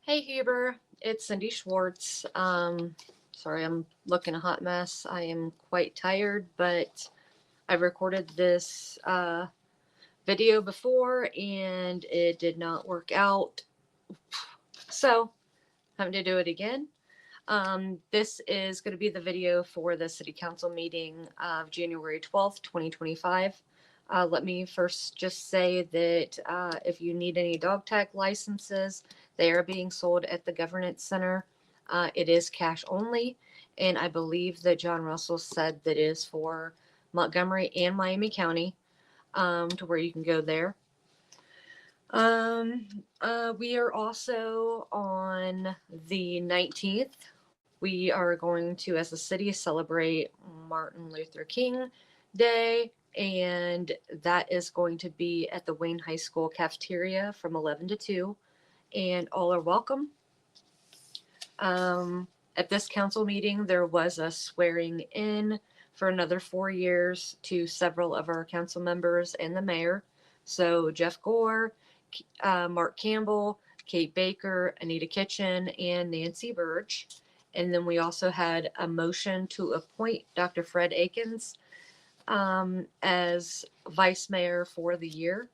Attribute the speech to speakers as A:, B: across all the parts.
A: Hey Huber, it's Cindy Schwartz. Sorry, I'm looking a hot mess. I am quite tired, but I recorded this video before and it did not work out. So, having to do it again. This is going to be the video for the City Council meeting of January 12th, 2025. Let me first just say that if you need any dog tag licenses, they are being sold at the Governance Center. It is cash only, and I believe that John Russell said that it is for Montgomery and Miami County, to where you can go there. We are also on the 19th. We are going to, as a city, celebrate Martin Luther King Day, and that is going to be at the Wayne High School cafeteria from 11 to 2, and all are welcome. At this council meeting, there was a swearing in for another 4 years to several of our council members and the mayor. So Jeff Gore, Mark Campbell, Kate Baker, Anita Kitchen, and Nancy Burge. And then we also had a motion to appoint Dr. Fred Akins as vice mayor for the year.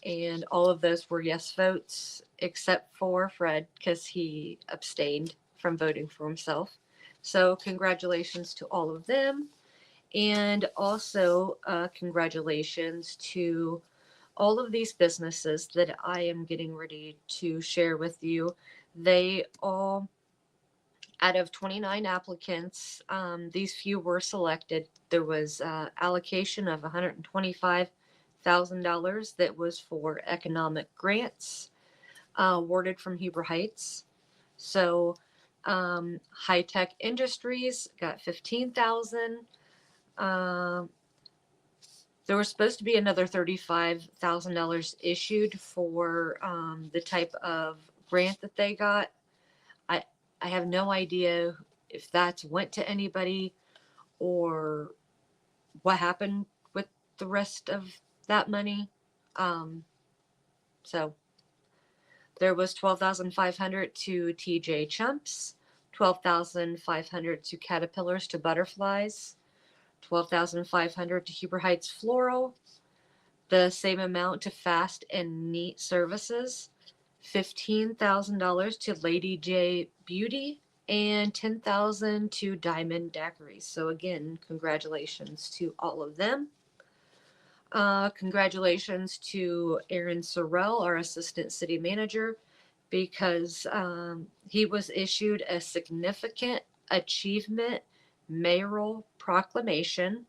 A: And all of those were yes votes, except for Fred, because he abstained from voting for himself. So, congratulations to all of them. And also, congratulations to all of these businesses that I am getting ready to share with you. They all, out of 29 applicants, these few were selected. There was allocation of $125,000 that was for economic grants awarded from Huber Heights. So High Tech Industries got 15,000. There was supposed to be another $35,000 issued for the type of grant that they got. I I have no idea if that's went to anybody or what happened with the rest of that money. Um, so there was 12,500 to TJ Chumps, 12,500 to Caterpillars to Butterflies, 12,500 to Huber Heights Floral, the same amount to Fast and Neat Services, $15,000 to Lady J Beauty, and $10,000 to Diamond Daiquiris. So again, congratulations to all of them. Congratulations to Aaron Sorrell, our assistant city manager, because he was issued a significant achievement mayoral proclamation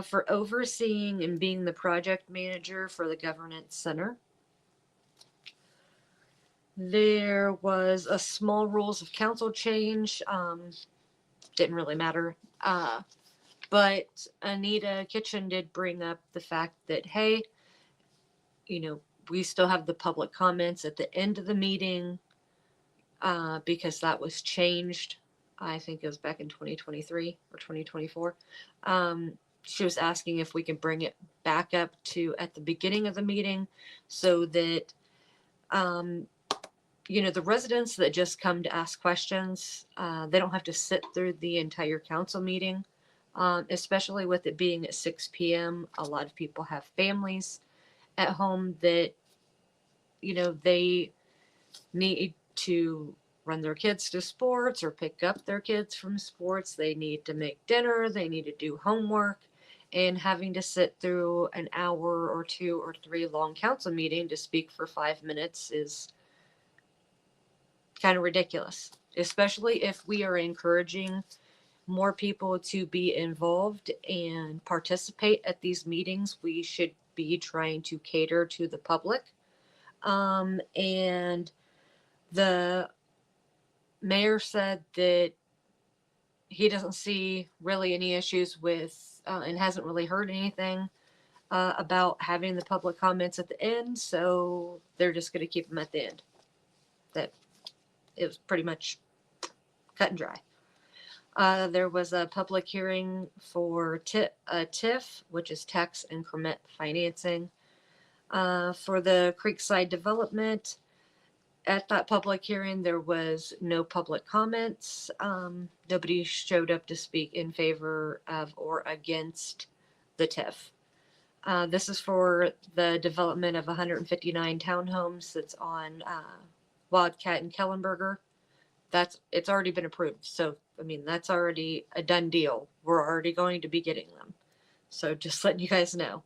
A: for overseeing and being the project manager for the Governance Center. There was a small rules of council change. Didn't really matter. But Anita Kitchen did bring up the fact that, hey, we still have the public comments at the end of the meeting because that was changed. I think it was back in 2023 or 2024. She was asking if we can bring it back up to at the beginning of the meeting so that the residents that just come to ask questions, they don't have to sit through the entire council meeting, especially with it being at 6 p.m. A lot of people have families at home that, they need to run their kids to sports or pick up their kids from sports. They need to make dinner. They need to do homework. And having to sit through an hour or 2 or 3 long council meeting to speak for 5 minutes is kind of ridiculous, especially if we are encouraging more people to be involved and participate at these meetings. We should be trying to cater to the public. And the mayor said that he doesn't see really any issues with, and hasn't really heard anything about having the public comments at the end. So they're just going to keep them at the end. That it was pretty much cut and dry. There was a public hearing for TIF, which is tax increment financing, for the Creekside development. at that public hearing, there was no public comments. Nobody showed up to speak in favor of or against the TIF. This is for the development of 159 townhomes that's on Wildcat and Kellenberger. It's already been approved. So, I mean, that's already a done deal. We're already going to be getting them. So just letting you guys know.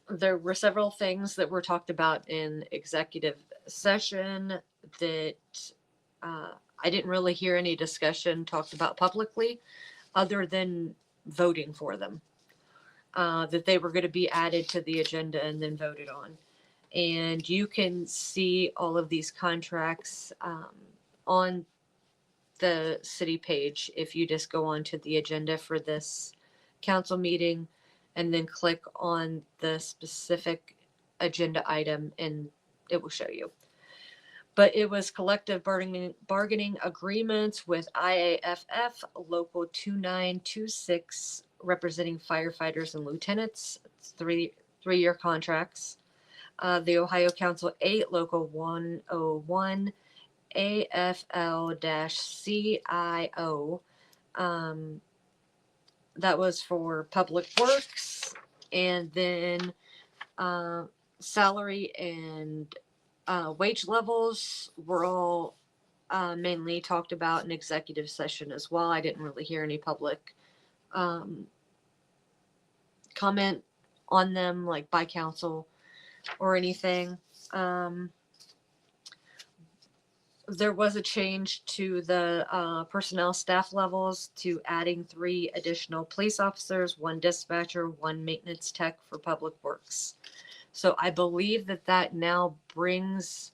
A: There were several things that were talked about in executive session that I didn't really hear any discussion talked about publicly other than voting for them. That they were going to be added to the agenda and then voted on. And you can see all of these contracts on the city page if you just go onto the agenda for this council meeting and then click on the specific agenda item and it will show you. But it was collective bargaining agreements with IAFF Local 2926 representing firefighters and lieutenants. It's three-year contracts. The Ohio Council 8 Local 101 AFL-CIO. That was for public works, and then salary and wage levels were all mainly talked about in executive session as well. I didn't really hear any public comment on them, like by council or anything. There was a change to the personnel staff levels to adding 3 additional police officers, 1 dispatcher, 1 maintenance tech for public works. So I believe that now brings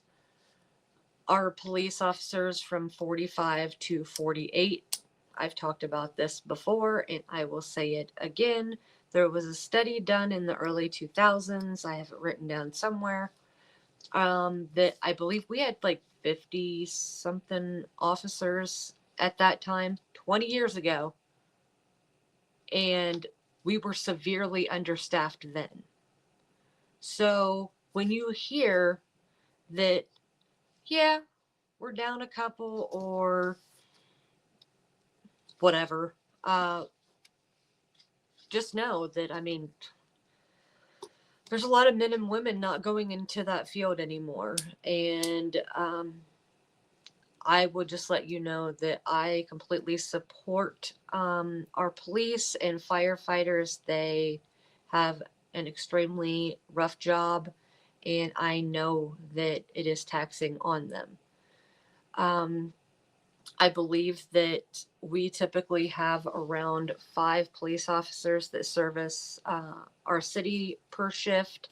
A: our police officers from 45 to 48. I've talked about this before and I will say it again. There was a study done in the early 2000s. I have it written down somewhere. That I believe we had like 50 something officers at that time, 20 years ago. And we were severely understaffed then. So when you hear that, yeah, we're down a couple or whatever, just know that, I mean, there's a lot of men and women not going into that field anymore. And I would just let you know that I completely support our police and firefighters. They have an extremely rough job, and I know that it is taxing on them. I believe that we typically have around 5 police officers that service our city per shift.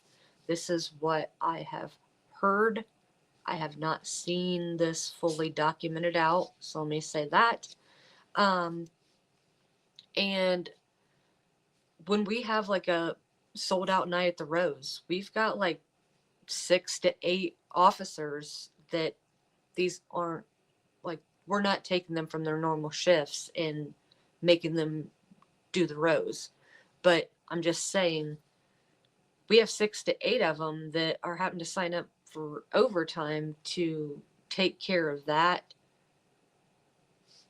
A: This is what I have heard. I have not seen this fully documented out, so let me say that. And when we have like a sold out night at the Rose, we've got like 6 to 8 officers that these aren't like, we're not taking them from their normal shifts and making them do the Rose. But I'm just saying, we have 6 to 8 of them that are having to sign up for overtime to take care of that,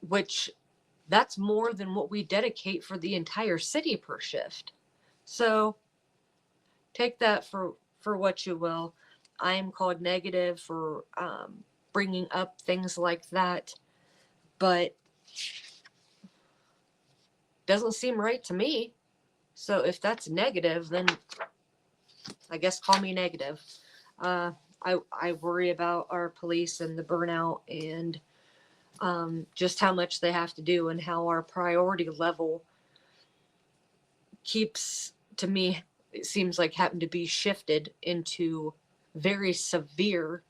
A: which that's more than what we dedicate for the entire city per shift. So take that for what you will. I am called negative for bringing up things like that, but doesn't seem right to me. So if that's negative, then I guess call me negative. I worry about our police and the burnout and just how much they have to do and how our priority level keeps, to me, it seems like having to be shifted into very severe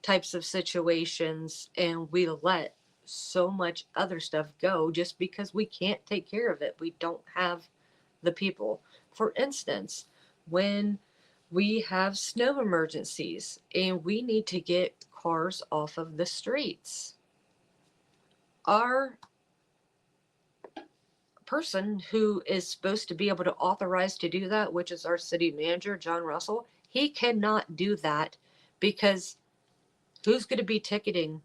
A: types of situations, and we let so much other stuff go just because we can't take care of it. We don't have the people. For instance, when we have snow emergencies and we need to get cars off of the streets, our person who is supposed to be able to authorize to do that, which is our city manager, John Russell, He cannot do that because who's going to be ticketing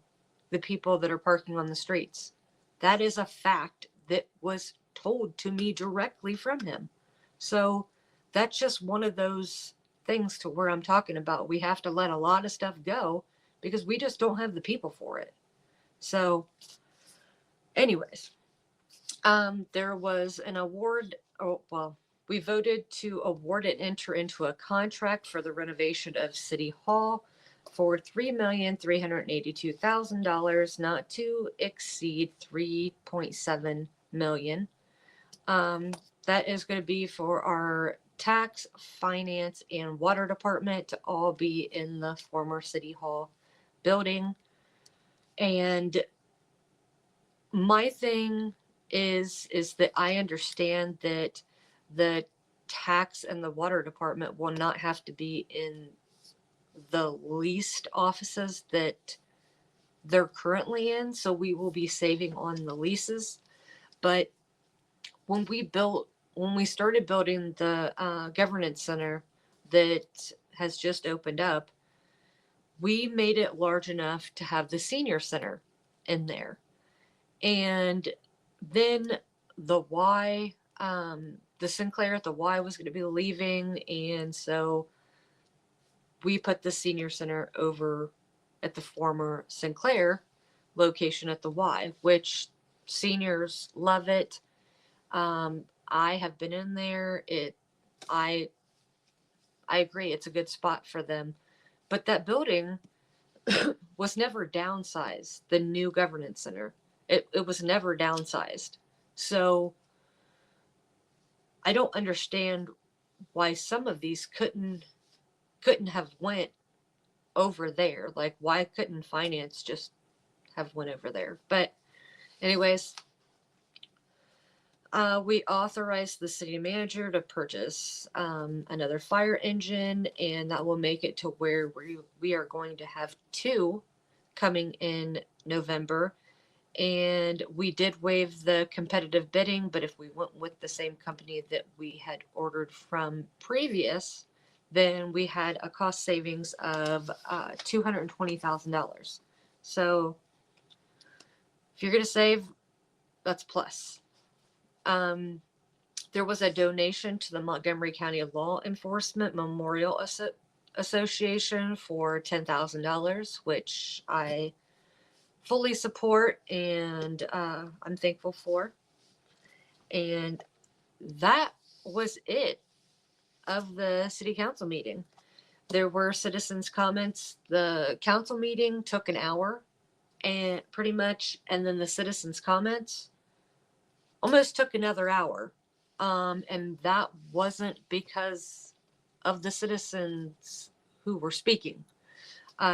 A: the people that are parking on the streets? That is a fact that was told to me directly from him. So that's just one of those things to where I'm talking about. We have to let a lot of stuff go because we just don't have the people for it. So, anyways, there was an award. Oh, well, we voted to award and enter into a contract for the renovation of City Hall for $3,382,000, not to exceed $3.7 million. That is going to be for our tax, finance, and water department to all be in the former City Hall building. And my thing is that I understand that the tax and the water department will not have to be in the leased offices that they're currently in, so we will be saving on the leases. But when we started building the governance center that has just opened up, we made it large enough to have the senior center in there. And then the Y, the Sinclair at the Y was going to be leaving. And so we put the senior center over at the former Sinclair location at the Y, which seniors love it. I have been in there. I agree. It's a good spot for them. But that building was never downsized. The new governance center, it was never downsized. So I don't understand why some of these couldn't have went over there. Like, why couldn't finance just have went over there? But anyways, we authorized the city manager to purchase another fire engine, and that will make it to where we are going to have 2 coming in November. And we did waive the competitive bidding, but if we went with the same company that we had ordered from previous, then we had a cost savings of $220,000. So if you're going to save, that's plus. There was a donation to the Montgomery County Law Enforcement Memorial Association for $10,000, which I fully support and I'm thankful for. And that was it of the city council meeting. There were citizens' comments. The council meeting took an hour and pretty much, and then the citizens' comments almost took another hour. And that wasn't because of the citizens who were speaking.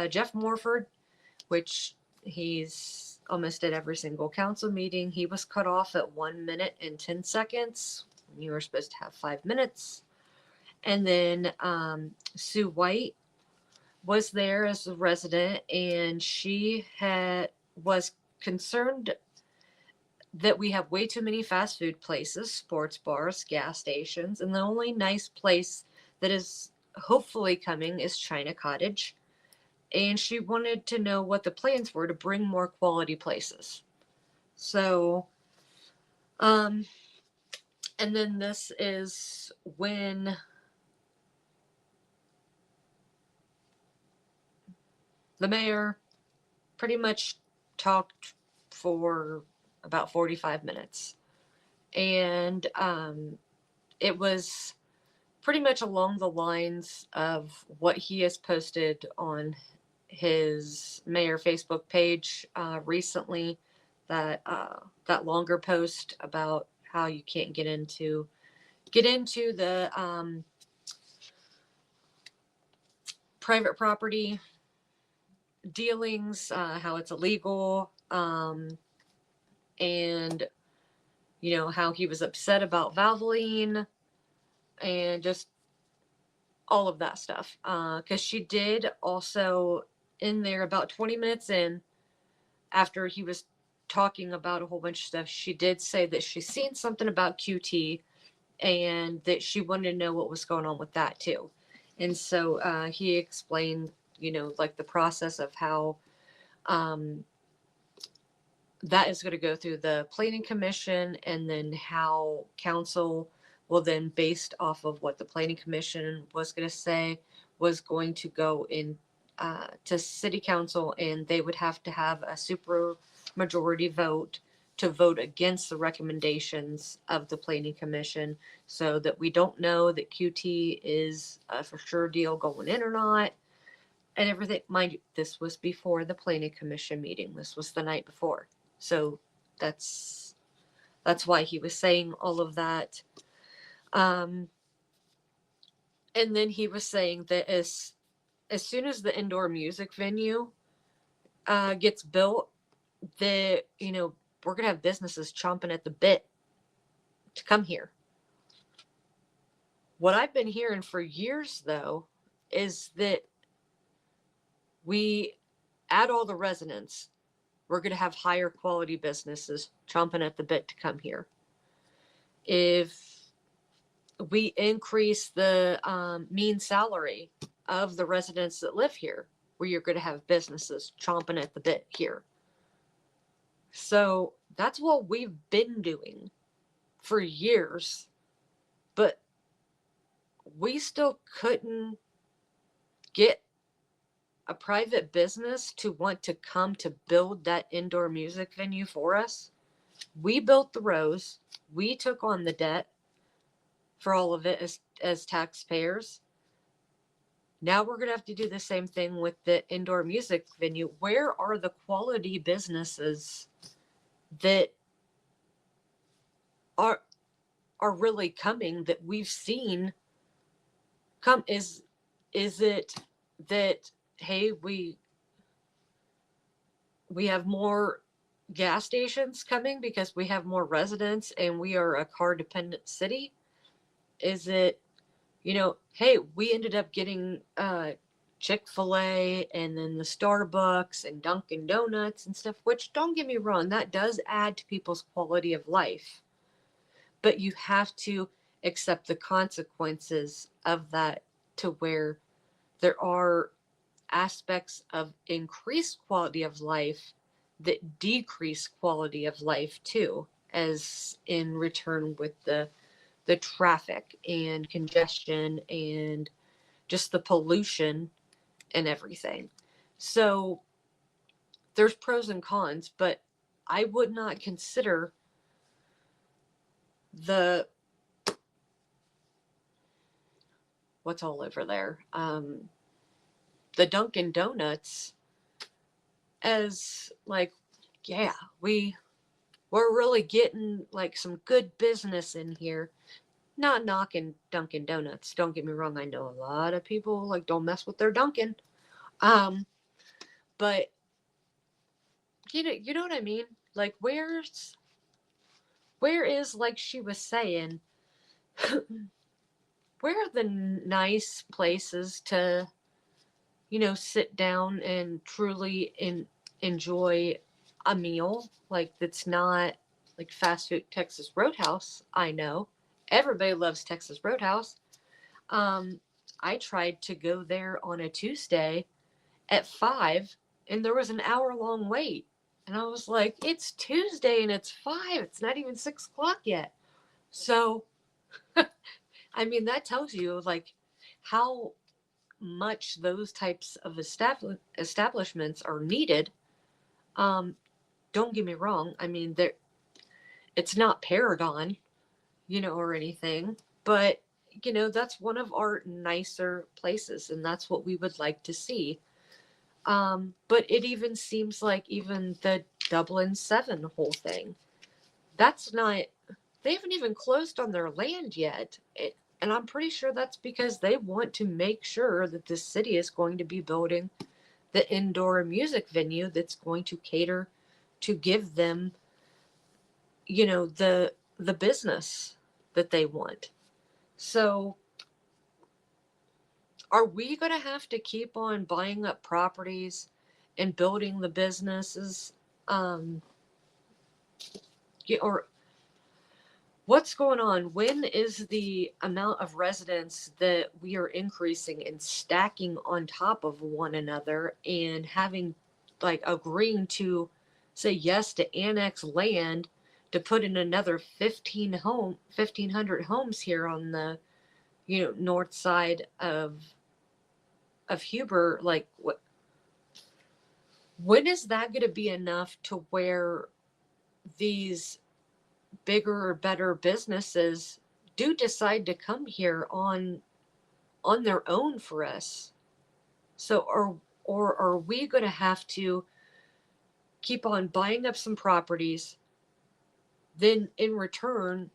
A: Jeff Morford, which he's almost at every single council meeting, he was cut off at 1 minute and 10 seconds. You were supposed to have 5 minutes. And then Sue White was there as a resident, and she was concerned that we have way too many fast food places, sports bars, gas stations, and the only nice place that is hopefully coming is China Cottage. And she wanted to know what the plans were to bring more quality places. So, and then this is when the mayor pretty much talked for about 45 minutes. And it was pretty much along the lines of what he has posted on his mayor Facebook page recently. That longer post about how you can't get into the private property dealings, how it's illegal, and how he was upset about Valvoline and just all of that stuff. Because she did also, in there about 20 minutes in, after he was talking about a whole bunch of stuff, she did say that she's seen something about QT and that she wanted to know what was going on with that too. And so he explained, like the process of how um, that is going to go through the planning commission, and then how council will then, based off of what the planning commission was going to say, was going to go in to city council, and they would have to have a super majority vote to vote against the recommendations of the planning commission, so that we don't know that QT is a for sure deal going in or not, and everything. Mind you, this was before the planning commission meeting. This was the night before. So that's why he was saying all of that. And then he was saying that as soon as the indoor music venue gets built, that we're gonna have businesses chomping at the bit to come here. What I've been hearing for years, though, is that we add all the residents, we're going to have higher quality businesses chomping at the bit to come here. If we increase the mean salary of the residents that live here, where you're going to have businesses chomping at the bit here. So that's what we've been doing for years, but we still couldn't get a private business to want to come to build that indoor music venue for us. We built the Rose. We took on the debt for all of it as taxpayers. Now we're going to have to do the same thing with the indoor music venue. Where are the quality businesses that are really coming, that we've seen come? Is it that, hey, we have more gas stations coming because we have more residents and we are a car dependent city? Is it, hey, we ended up getting Chick-fil-A and then the Starbucks and Dunkin' Donuts and stuff, which, don't get me wrong, that does add to people's quality of life. But you have to accept the consequences of that, to where there are aspects of increased quality of life that decrease quality of life too, as in return with the traffic and congestion and just the pollution and everything. So there's pros and cons, but I would not consider the what's all over there, the Dunkin' Donuts, as like, yeah, we're really getting like some good business in here. Not knocking Dunkin' Donuts, don't get me wrong. I know a lot of people like don't mess with their Dunkin'. But you know what I mean? Like, where is, like she was saying, where are the nice places to, sit down and truly enjoy a meal, like, that's not like fast food? Texas Roadhouse, I know. Everybody loves Texas Roadhouse. I tried to go there on a Tuesday at 5, and there was an hour-long wait. And I was like, it's Tuesday and it's 5. It's not even 6 o'clock yet. So, I mean, that tells you like how much those types of establishments are needed. Um, don't get me wrong. I mean, it's not Paragon, or anything, but that's one of our nicer places, and that's what we would like to see. But it even seems like even the Dublin 7 whole thing, that's not, they haven't even closed on their land yet. And I'm pretty sure that's because they want to make sure that the city is going to be building the indoor music venue that's going to cater to give them, the business that they want. So are we going to have to keep on buying up properties and building the businesses? Or What's going on? When is the amount of residents that we are increasing and stacking on top of one another and having, like, agreeing to say yes to annex land to put in another 1,500 homes here on the, north side of Huber? Like, when is that going to be enough to where these bigger or better businesses do decide to come here on their own for us? So or are we going to have to keep on buying up some properties, then in return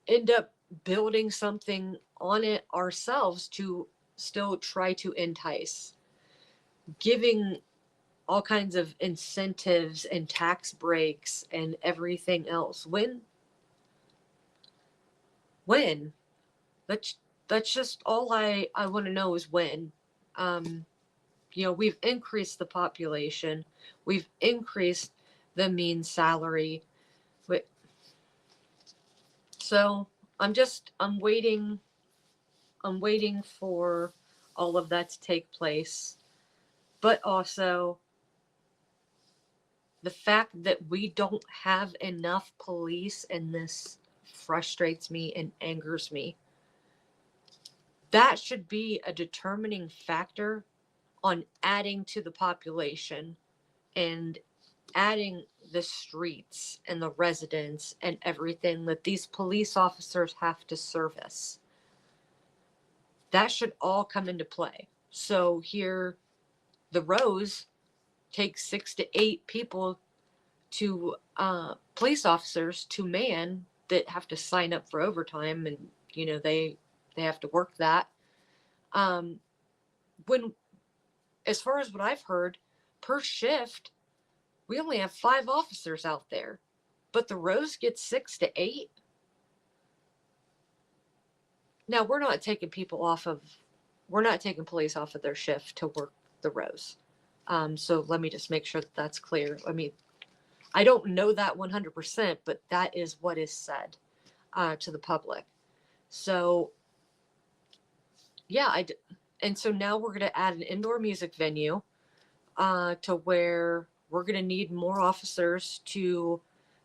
A: end up building something on it ourselves to still try to entice, giving all kinds of incentives and tax breaks and everything else? When that's just all I want to know is when. um we've increased the population, we've increased the mean salary. So I'm waiting for all of that to take place. But also, the fact that we don't have enough police, and this frustrates me and angers me. That should be a determining factor on adding to the population and adding the streets and the residents and everything that these police officers have to service. That should all come into play. So here, the Rose takes 6 to 8 people to police officers to man that have to sign up for overtime, and they have to work that. Um, when, as far as what I've heard, per shift, we only have 5 officers out there, but the Rose gets 6 to 8. Now, we're not taking police off of their shift to work the Rose. So let me just make sure that that's clear. I mean, I don't know that 100%, but that is what is said to the public. So, yeah, and so now we're going to add an indoor music venue to where we're going to need more officers to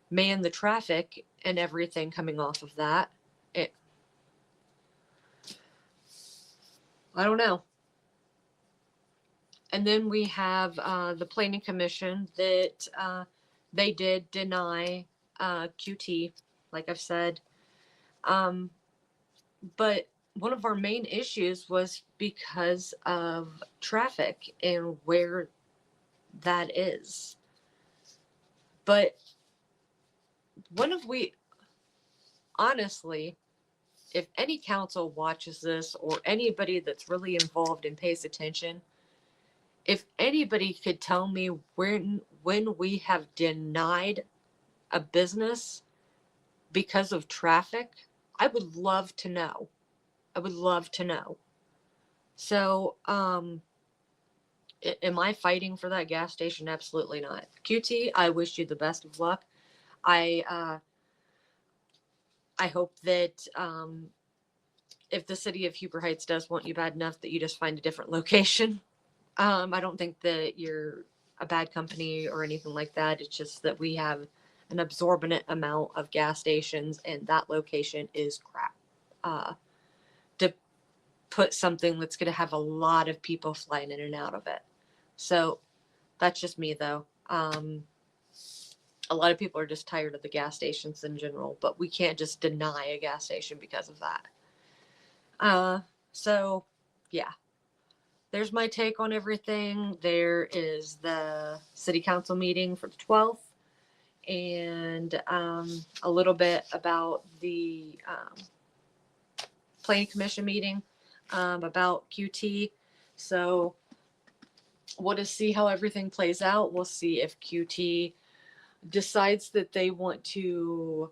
A: man the traffic and everything coming off of that. I don't know. And then we have the Planning Commission that they did deny QT, like I've said. But one of our main issues was because of traffic and where that is. But when have we, honestly, if any council watches this or anybody that's really involved and pays attention, if anybody could tell me when we have denied a business because of traffic, I would love to know. I would love to know. So, am I fighting for that gas station? Absolutely not. QT, I wish you the best of luck. I hope that if the city of Huber Heights does want you bad enough, that you just find a different location. I don't think that you're a bad company or anything like that. It's just that we have an absorbent amount of gas stations, and that location is crap. To put something that's going to have a lot of people flying in and out of it. So that's just me, though. A lot of people are just tired of the gas stations in general, but we can't just deny a gas station because of that. So, yeah. There's my take on everything. There is the city council meeting for the 12th, and a little bit about the planning commission meeting about QT. So we'll just see how everything plays out. We'll see if QT decides that they want to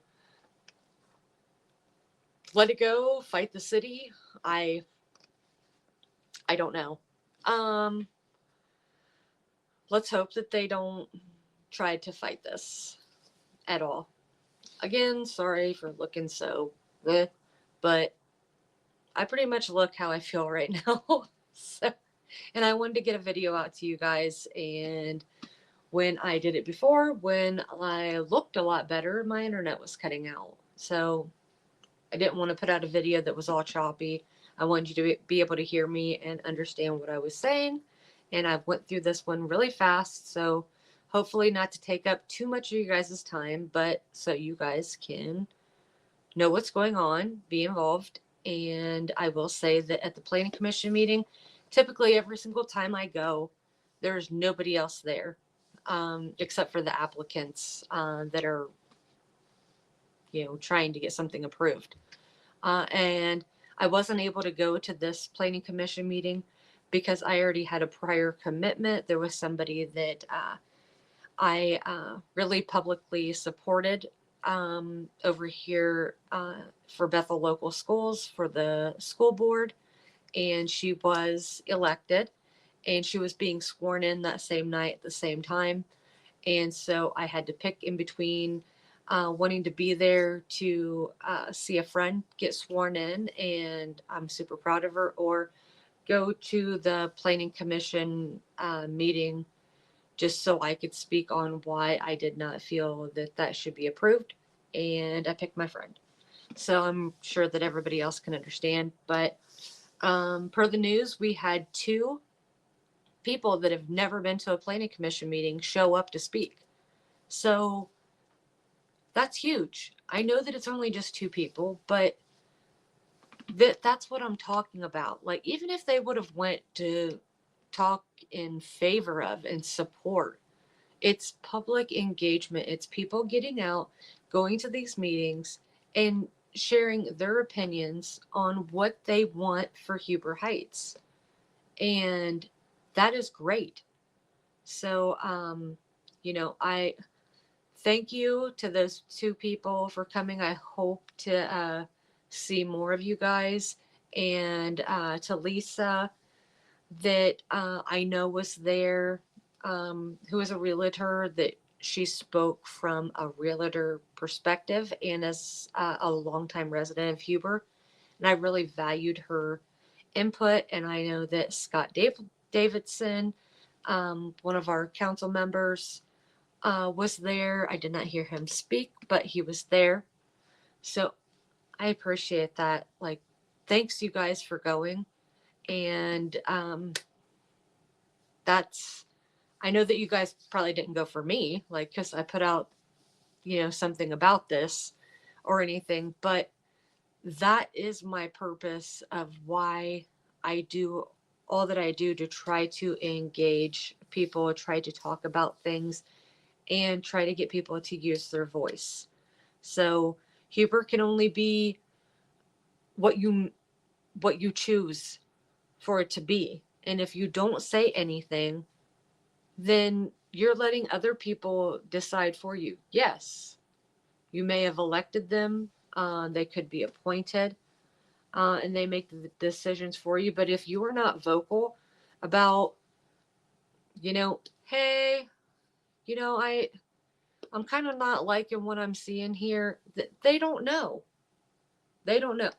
A: let it go, fight the city. I don't know. Let's hope that they don't try to fight this at all. Again, sorry for looking so good, but I pretty much look how I feel right now. So, and I wanted to get a video out to you guys. And when I did it before, when I looked a lot better, my internet was cutting out. So I didn't want to put out a video that was all choppy. I wanted you to be able to hear me and understand what I was saying. And I went through this one really fast. So hopefully not to take up too much of you guys' time, but so you guys can know what's going on, be involved. And I will say that at the planning commission meeting, typically every single time I go, there's nobody else there, except for the applicants that are, trying to get something approved. And I wasn't able to go to this planning commission meeting because I already had a prior commitment. There was somebody that I really publicly supported over here for Bethel Local Schools for the school board, and she was elected, and she was being sworn in that same night at the same time. And so I had to pick in between wanting to be there to see a friend get sworn in, and I'm super proud of her, or go to the planning commission meeting just so I could speak on why I did not feel that that should be approved. And I picked my friend. So I'm sure that everybody else can understand. But per the news, we had two people that have never been to a planning commission meeting show up to speak. So that's huge. I know that it's only just two people, but that's what I'm talking about. Like, even if they would have went to talk in favor of and support, it's public engagement. It's people getting out, going to these meetings, and sharing their opinions on what they want for Huber Heights. And that is great. So, I thank you to those two people for coming. I hope to see more of you guys. And to Lisa, that I know was there, who is a realtor, that she spoke from a realtor perspective and as a longtime resident of Huber. And I really valued her input. And I know that Scott Davidson, one of our council members, was there. I did not hear him speak, but he was there. So I appreciate that. Like, thanks you guys for going. And that's, I know that you guys probably didn't go for me, like, because I put out, something about this or anything, but that is my purpose of why I do all that I do, to try to engage people, try to talk about things, and try to get people to use their voice. So Huber can only be what you choose for it to be. And if you don't say anything, then you're letting other people decide for you. Yes, you may have elected them, they could be appointed, and they make the decisions for you. But if you are not vocal about, hey, I'm kind of not liking what I'm seeing here, they don't know. They don't know.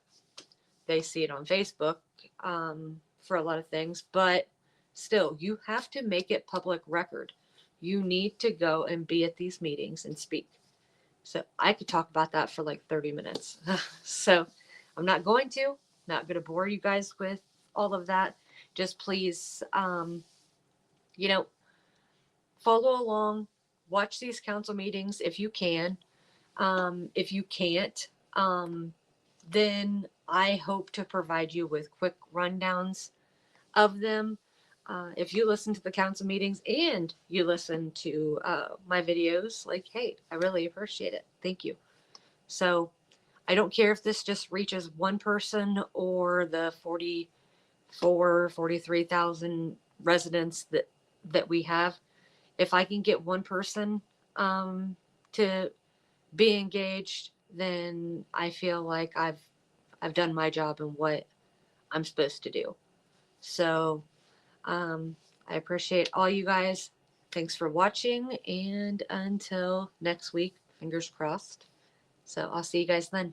A: They see it on Facebook, for a lot of things, but still, you have to make it public record. You need to go and be at these meetings and speak. So I could talk about that for like 30 minutes. So I'm not going to bore you guys with all of that. Just please, you know, follow along, watch these council meetings if you can. If you can't, then I hope to provide you with quick rundowns of them. If you listen to the council meetings and you listen to my videos, like, hey, I really appreciate it. Thank you. So I don't care if this just reaches one person or the 43,000 residents that we have. If I can get one person to be engaged, then I feel like I've done my job and what I'm supposed to do. So I appreciate all you guys. Thanks for watching, and until next week, fingers crossed, So I'll see you guys then.